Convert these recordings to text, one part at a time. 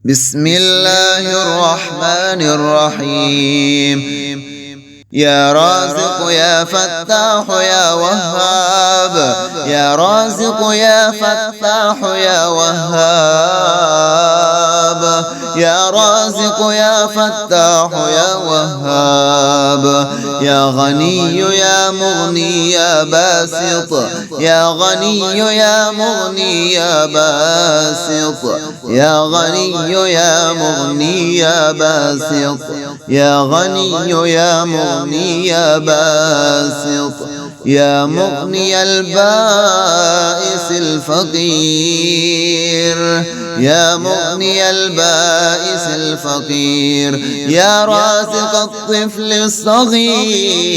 بسم الله الرحمن الرحيم. يا رازق يا فتاح يا وهاب، يا رازق يا فتاح يا وهاب، يا رازق يا فتاح يا وهاب، يا غني يا مغني يا باسط، يا غني يا مغني يا باسط، يا غني يا مغني يا باسط، يا غني يا مغني يا باسط، يا مغني البائس الفقير، يا مغني البائس الفقير، يا رازق الطفل الصغير.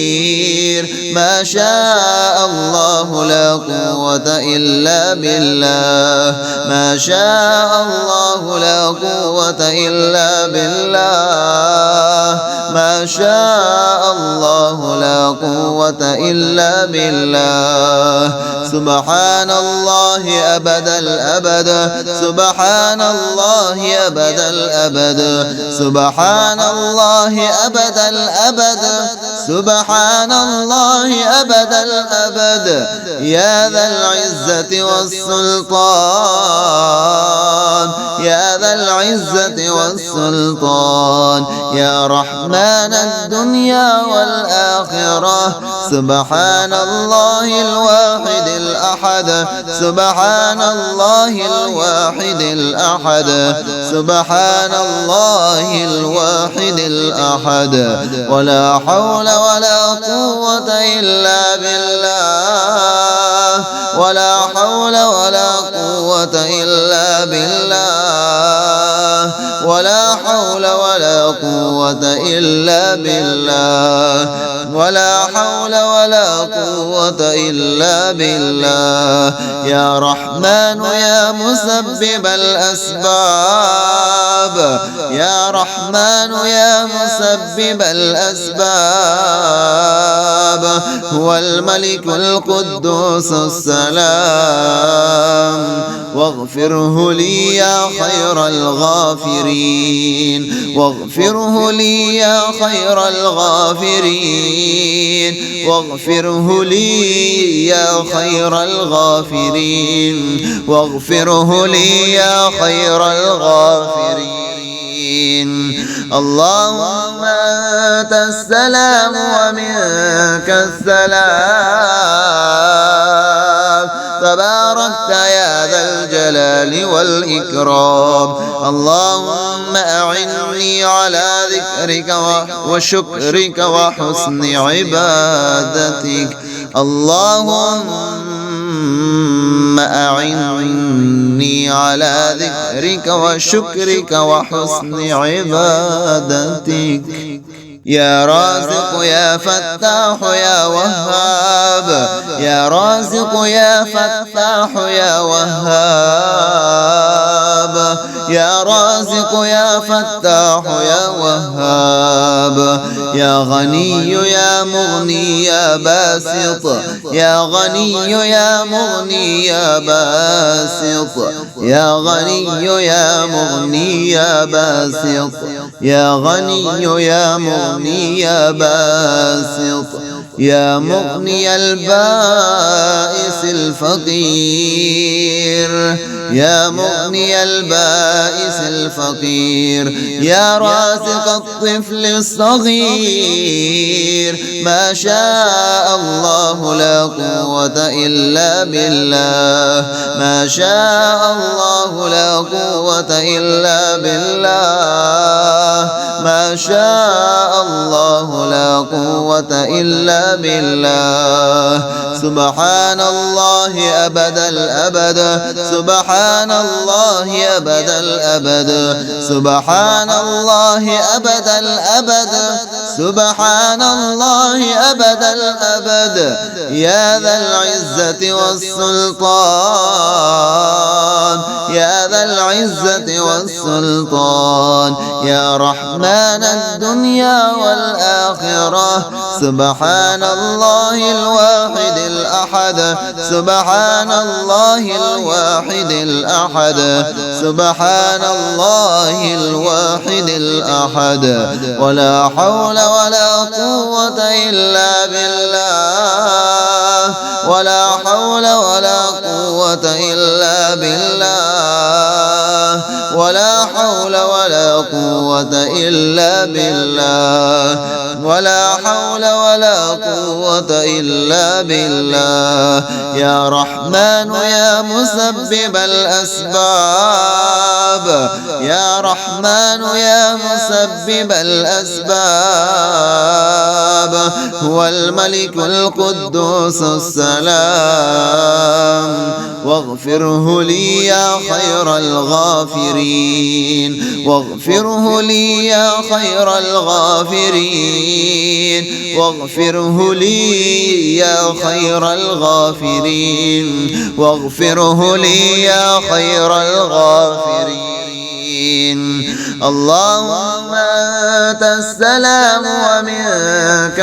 ما شاء الله لا قوة إلا بالله، ما شاء الله لا قوة إلا بالله، ما شاء الله لا قوة إلا بالله. سبحان الله أبد الأبد، سبحان الله أبد الأبد، سبحان الله أبد الأبد، سبحان الله أبد الأبد. يا ذا العزة والسلطان، يا ذا العزة والسلطان، يا رحمن الدنيا والآخرة. سبحان الله الواحد الأحد، سبحان الله الواحد الأحد، سبحان الله الواحد الأحد. ولا حول ولا قوة إلا بالله، ولا حول ولا قوة إلا بالله، ولا حول ولا قوة إلا بالله، ولا حول ولا قوة إلا بالله. يا رحمن يا مسبب الأسباب، يا رحمن يا مسبب الأسباب. هو الملك القدوس السلام. واغفره لي يا خير الغافرين، واغفره لي يا خير الغافرين، واغفره لي يا خير الغافرين، واغفره لي يا خير الغافرين. اللهم أنت السلام ومنك السلام، تباركت يا ذا الجلال والإكرام. اللهم أعني على ذكرك وشكرك وحسن عبادتك. اللهم أعني على ذكرك وشكرك وحسن عبادتك. يا رازق يا فتاح يا وهاب، يا رازق يا فتاح يا وهاب، يا رازق يا فتاح يا وهاب، يا غني يا مغني يا باسط، يا غني يا مغني يا باسط، يا غني يا مغني يا باسط، يا غني يا مغني يا باسط، يا مغني البائس الفقير، يا مغني البائس الفقير، يا رازق الطفل الصغير. ما شاء الله لا قوة إلا بالله، ما شاء الله لا قوة إلا بالله، ما شاء الله لا قوة إلا بالله. سبحان الله أبد الأبد، سبحان الله أبد الأبد، سبحان الله أبد الأبد، سبحان الله أبد الأبد يا ذا العزة والسلطان يا ذا العزة والسلطان يا رحمن الدنيا والآخرة سبحان الله الواحد الأحد سبحان الله الواحد الأحد سبحان الله الواحد الأحد ولا حول ولا قوة إلا بالله ولا حول ولا قوة إلا بالله ولا حول ولا قوة إلا بالله ولا حول ولا قوة إلا بالله يا رحمن يا مسبب الأسباب يا رحمن يا مسبب الأسباب هو الملك القدوس السلام واغفره لي يا خير الغافرين واغفره لي يا خير الغافرين واغفره لي يا خير الغافرين واغفره لي يا خير الغافرين اللهم أنت السلام ومنك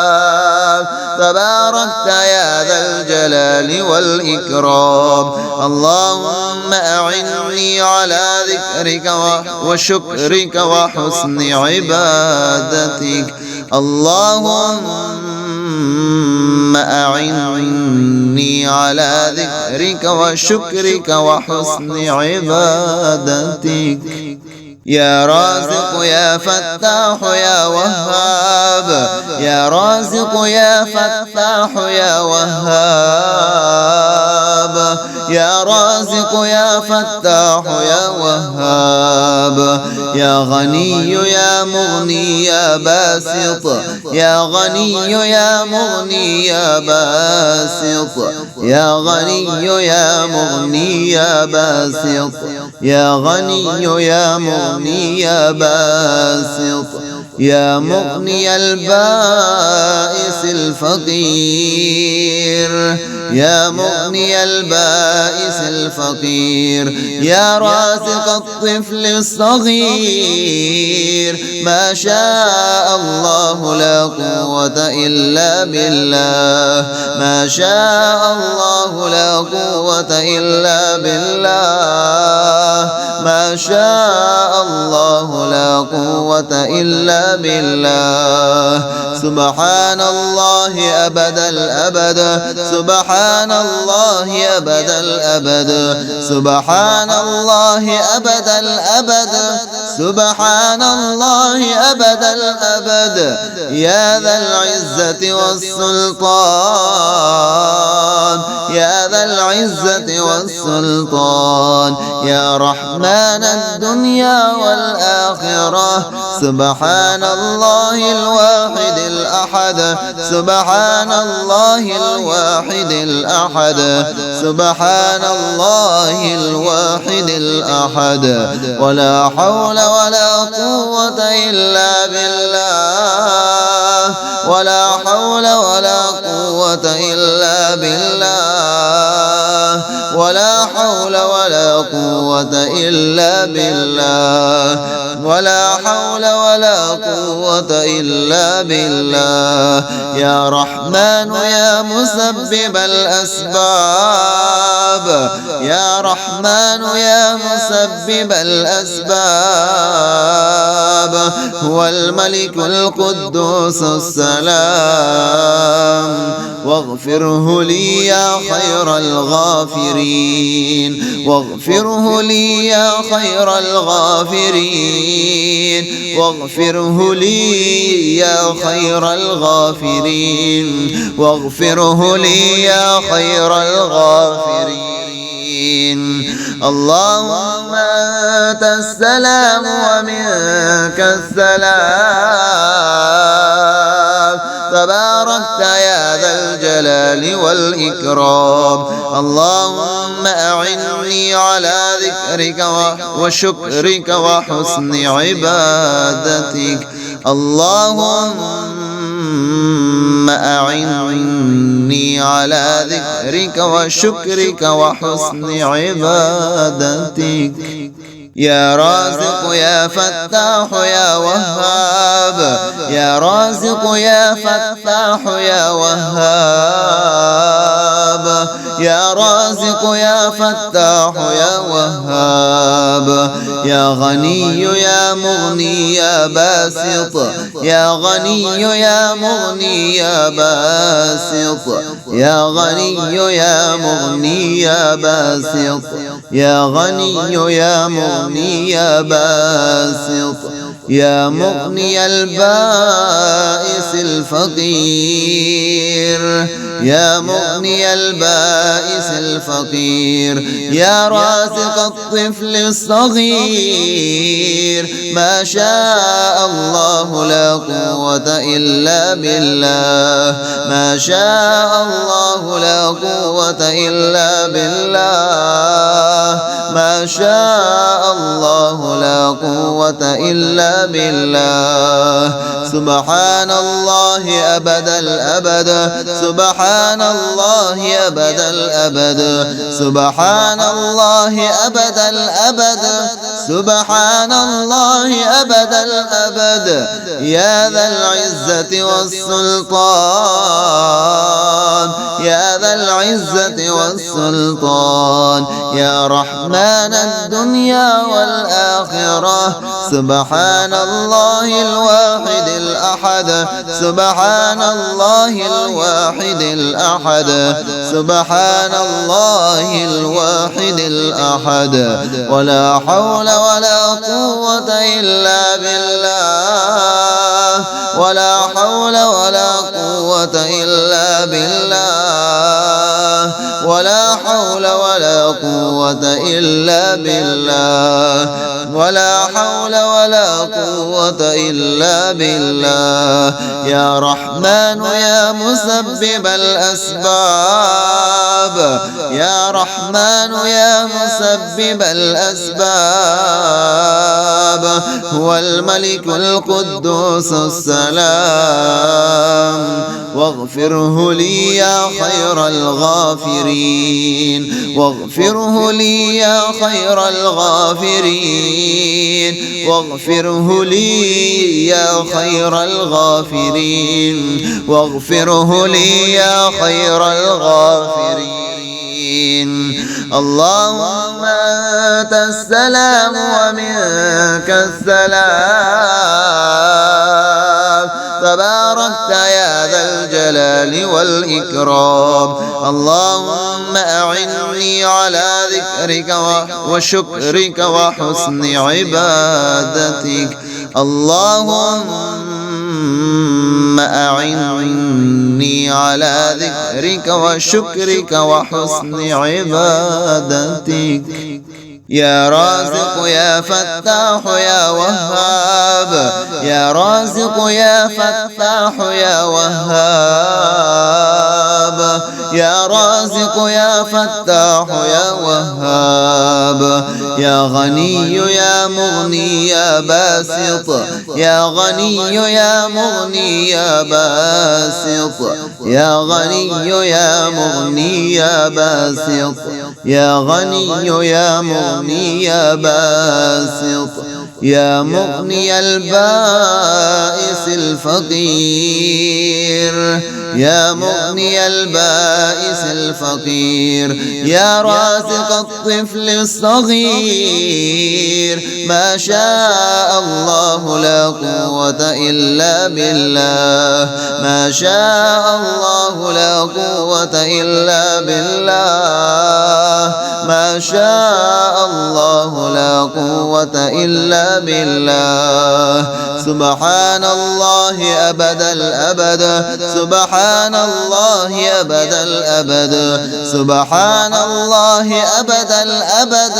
السلام تباركت يا ذا الجلال والإكرام اللهم أعني على ذكرك وشكرك وحسن عبادتك اللهم أعني على ذكرك وشكرك وحسن عبادتك يا رازق يا فتاح يا وهاب يا رازق يا فتاح يا وهاب يا رازق يا فتاح يا وهاب يا غني يا مغني يا باسط يا غني يا مغني يا باسط يا غني يا مغني يا باسط يا غني يا مغني يا باسط يا مغني البائس الفقير يا مغني البائس الفقير يا رازق الطفل الصغير ما شاء الله لا قوة إلا بالله ما شاء الله لا قوة إلا بالله ما شاء الله لا قوة إلا بالله سبحان الله أبد الأبد سبحان الله أبد الأبد سبحان الله أبد الأبد سبحان الله أبد الأبد يا ذا العزة والسلطان يا ذا العزة والسلطان يا رحمن الدنيا والآخرة سبحان الله الواحد الأحد سبحان الله الواحد الأحد سبحان الله الواحد الأحد ولا حول ولا قوة إلا بالله ولا حول ولا قوة إلا بالله ولا حول ولا قوة إلا بالله ولا حول ولا قوة إلا بالله يا رحمن يا مسبب الأسباب يا رحمن يا مسبب الأسباب هو الملك القدوس السلام واغفره لي يا خير الغافرين واغفره لي يا خير الغافرين واغفره لي يا خير الغافرين واغفره لي يا خير الغافرين اللهم أنت السلام ومنك السلام تباركت يا ذا الجلال والإكرام. اللهم أعني على ذكرك وشكرك وحسن عبادتك. اللهم أعني على ذكرك وشكرك وحسن عبادتك. يا رازق يا فتاح يا وهاب، يا رازق يا فتاح يا وهاب، يا رازق يا فتاح يا وهاب. يا غني يا مغني يا باسط، يا غني يا مغني يا باسط، يا غني يا مغني يا باسط، يا غني يا مغني يا باسط. يا مغني البائس الفقير، يا مغني البائس الفقير. يا رازق الطفل الصغير، ما شاء الله لا قوة إلا بالله، ما شاء الله لا قوة إلا بالله، ما شاء الله لا قوة إلا بالله. سبحان الله أبد الأبد، سبحان الله أبد الأبد، سبحان الله أبد الأبد، سبحان الله أبد الأبد. يا ذا العزة والسلطان، يا ذا العزة والسلطان. يا رحمن الدنيا والآخرة، سبحان الله الواحد الأحد، سبحان الله الواحد الأحد، سبحان الله الواحد الأحد. ولا حول ولا قوة إلا بالله، ولا حول ولا قوة إلا بالله، ولا حول ولا قوة إلا بالله، ولا حول ولا قوة إلا بالله. يا رحمن يا مسبب الأسباب، يا رحمن يا مسبب الأسباب. هو الملك القدوس السلام، واغفره لي يا خير الغافرين، واغفره لي يا خير الغافرين، واغفره لي يا خير الغافرين، واغفره لي يا خير الغافرين. اللهم أنت السلام ومنك السلام، تباركت يا ذا الجلال والإكرام. اللهم أعني على ذكرك وشكرك وحسن عبادتك. اللهم أعني على ذكرك وشكرك وحسن عبادتك. يا رازق يا فتاح يا وهاب، يا رازق يا فتاح يا وهاب، يا رازق يا فتاح يا وهاب. يا غني يا مغني يا باسط، يا غني يا مغني يا باسط، يا غني يا مغني يا باسط، يا غني يا مغني يا باسط. يا مغني البائس الفقير، يا مغني البائس الفقير. يا رازق الطفل الصغير، ما شاء الله لا قوة إلا بالله، ما شاء الله لا قوة إلا بالله، ما شاء الله لا ولا قوة إلا بالله. سبحان الله أبد الأبد، سبحان الله أبد الأبد، سبحان الله أبد الأبد،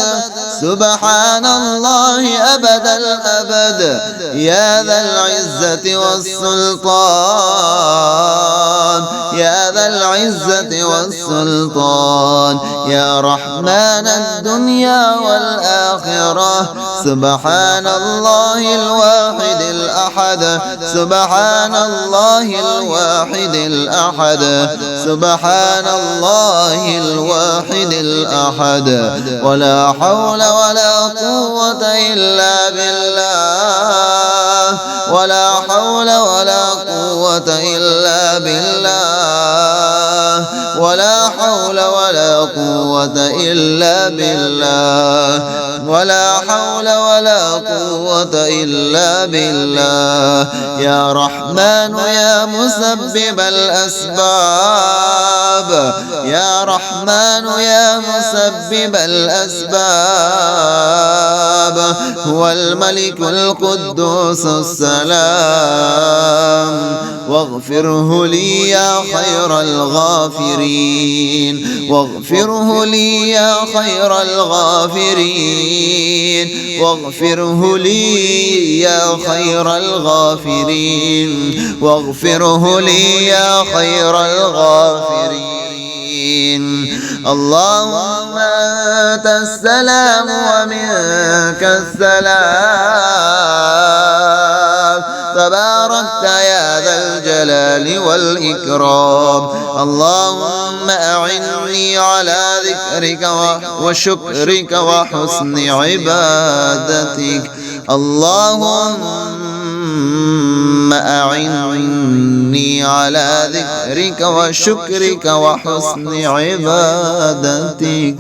سبحان الله أبد الأبد. يا ذا العزة والسلطان، يا ذا العزة والسلطان، يا رحمن الدنيا والآخرة. سبحان الله الواحد الأحد، سبحان الله الواحد الأحد، سبحان الله الواحد الأحد. ولا حول ولا قوة إلا بالله، ولا حول ولا قوة إلا بالله، ولا حول ولا قوة إلا بالله، ولا حول ولا قوة إلا بالله. يا رحمن يا مسبب الأسباب، يا رحمن يا مسبب الأسباب. هو الملك القدوس السلام، واغفره لي يا خير الغافرين، واغفره لي يا خير الغافرين، واغفره لي يا خير الغافرين، واغفره لي يا خير الغافرين. اللهم أنت السلام ومنك السلام، تباركت يا ذا الجلال والإكرام. اللهم أعني على ذكرك وشكرك وحسن عبادتك. اللهم أعني على ذكرك وشكرك وحسن عبادتك.